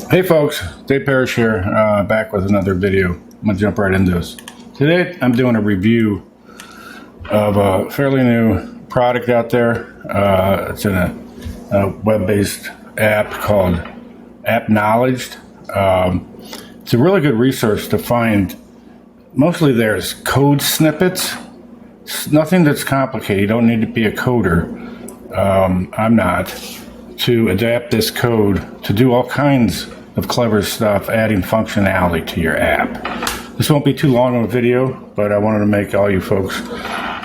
Hey folks, Dave Parrish here, back with another video. I'm going to jump right into this. Today I'm doing a review of a fairly new product out there. It's in a web-based app called Appknowledged. It's a really good resource to find. Mostly there's code snippets. It's nothing that's complicated. You don't need to be a coder. I'm not. To adapt this code to do all kinds of clever stuff, adding functionality to your app. This won't be too long of a video, but I wanted to make all you folks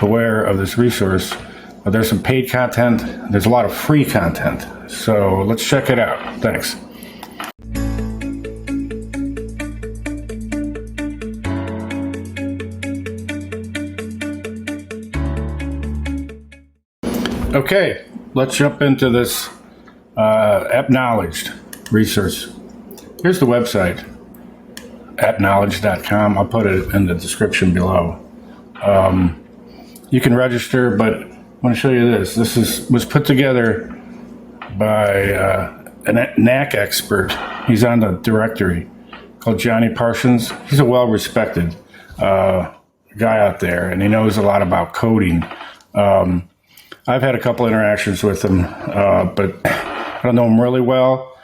aware of this resource. There's some paid content, there's a lot of free content, so let's check it out. Thanks. Okay, let's jump into this Appknowledged resource. Here's the website, appknowledged.com. I'll put it in the description below. You can register, but I want to show you this. This was put together by a Knack expert. He's on the directory, called Johnny Parsons. He's a well-respected guy out there, and he knows a lot about coding. I've had a couple interactions with him, but I don't know him really well.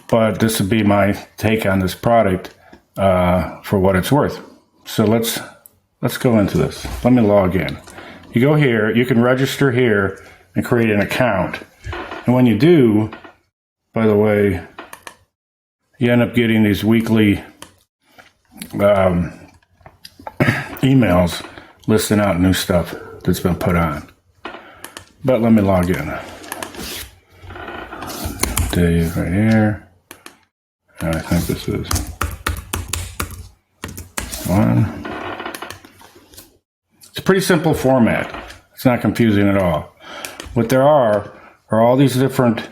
But this would be my take on this product for what it's worth. So let's go into this. Let me log in. You go here, you can register here and create an account. And when you do, by the way, you end up getting these weekly emails listing out new stuff that's been put on. But let me log in. Dave right here. I think this is one. It's a pretty simple format. It's not confusing at all. What there are all these different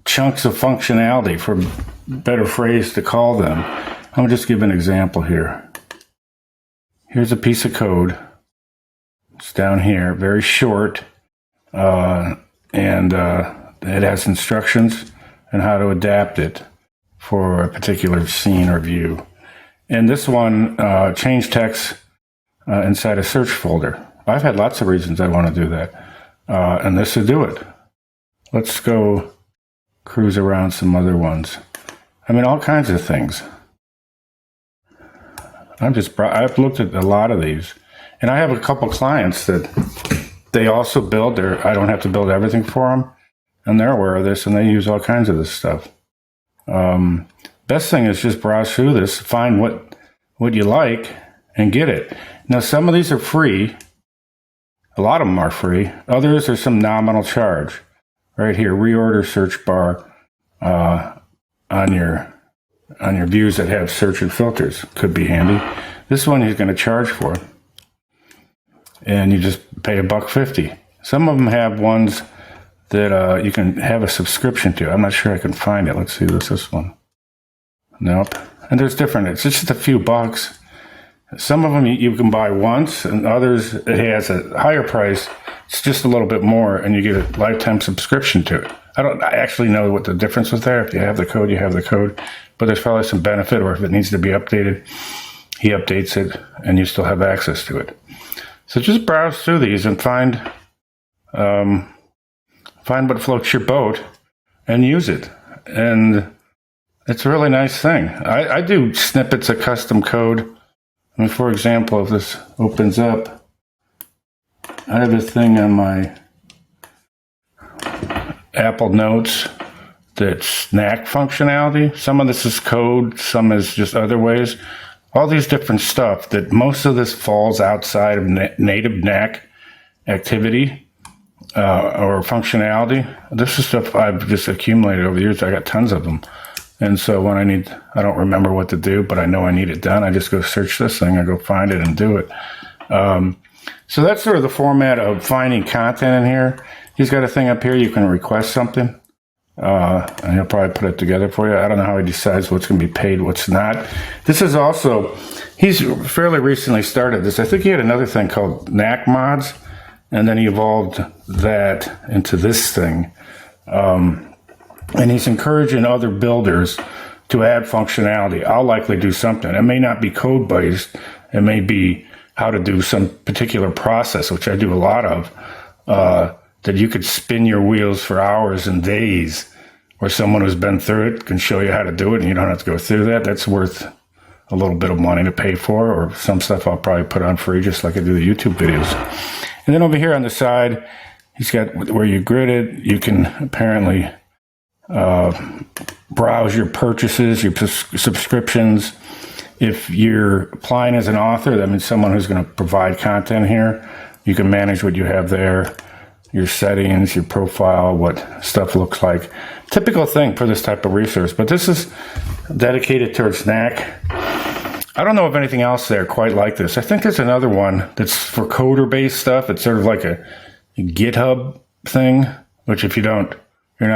chunks of functionality, for a better phrase to call them. I'm going to just give an example here. Here's a piece of code. It's down here, very short, and it has instructions on how to adapt it for a particular scene or view. And this one, change text inside a search folder. I've had lots of reasons I want to do that, and this will do it. Let's go cruise around some other ones. I mean, all kinds of things. I've looked at a lot of these, and I have a couple clients that they also build I don't have to build everything for them, and they're aware of this, and they use all kinds of this stuff. Best thing is just browse through this, find what you like, and get it. Now, some of these are free. A lot of them are free. Others are some nominal charge. Right here, reorder search bar on your views that have search and filters. Could be handy. This one he's going to charge for, and you just pay $1.50. Some of them have ones that you can have a subscription to. I'm not sure I can find it. Let's see, this one. Nope. And there's different. It's just a few bucks. Some of them you can buy once, and others it has a higher price. It's just a little bit more, and you get a lifetime subscription to it. I don't actually know what the difference was there. If you have the code, you have the code. But there's probably some benefit, or if it needs to be updated, he updates it, and you still have access to it. So just browse through these and find what floats your boat and use it. And it's a really nice thing. I do snippets of custom code. I mean, for example, if this opens up, I have this thing on my Apple Notes that's Knack functionality. Some of this is code, some is just other ways. All these different stuff that most of this falls outside of native Knack activity or functionality. This is stuff I've just accumulated over the years. I got tons of them. And so when I don't remember what to do, but I know I need it done, I just go search this thing, I go find it and do it. So that's sort of the format of finding content in here. He's got a thing up here, you can request something, and he'll probably put it together for you. I don't know how he decides what's going to be paid, what's not. This is also, he's fairly recently started this. I think he had another thing called Knack Mods, and then he evolved that into this thing. And he's encouraging other builders to add functionality. I'll likely do something. It may not be code-based. It may be how to do some particular process, which I do a lot of, that you could spin your wheels for hours and days, or someone who's been through it can show you how to do it, and you don't have to go through that. That's worth a little bit of money to pay for, or some stuff I'll probably put on free, just like I do the YouTube videos. And then over here on the side, he's got where you grid it. You can apparently browse your purchases, your subscriptions. If you're applying as an author, that means someone who's going to provide content here. You can manage what you have there, your settings, your profile, what stuff looks like. Typical thing for this type of resource, but this is dedicated towards Knack. I don't know of anything else there quite like this. I think there's another one that's for coder-based stuff. It's sort of like a GitHub thing, which if you're not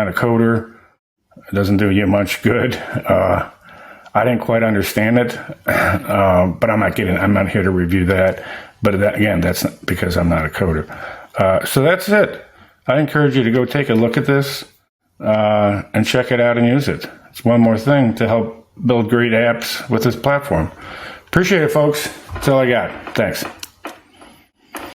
a coder, it doesn't do you much good. I didn't quite understand it, but I'm not here to review that. But again, that's not because I'm not a coder. So that's it. I encourage you to go take a look at this and check it out and use it. It's one more thing to help build great apps with this platform. Appreciate it, folks. That's all I got. Thanks.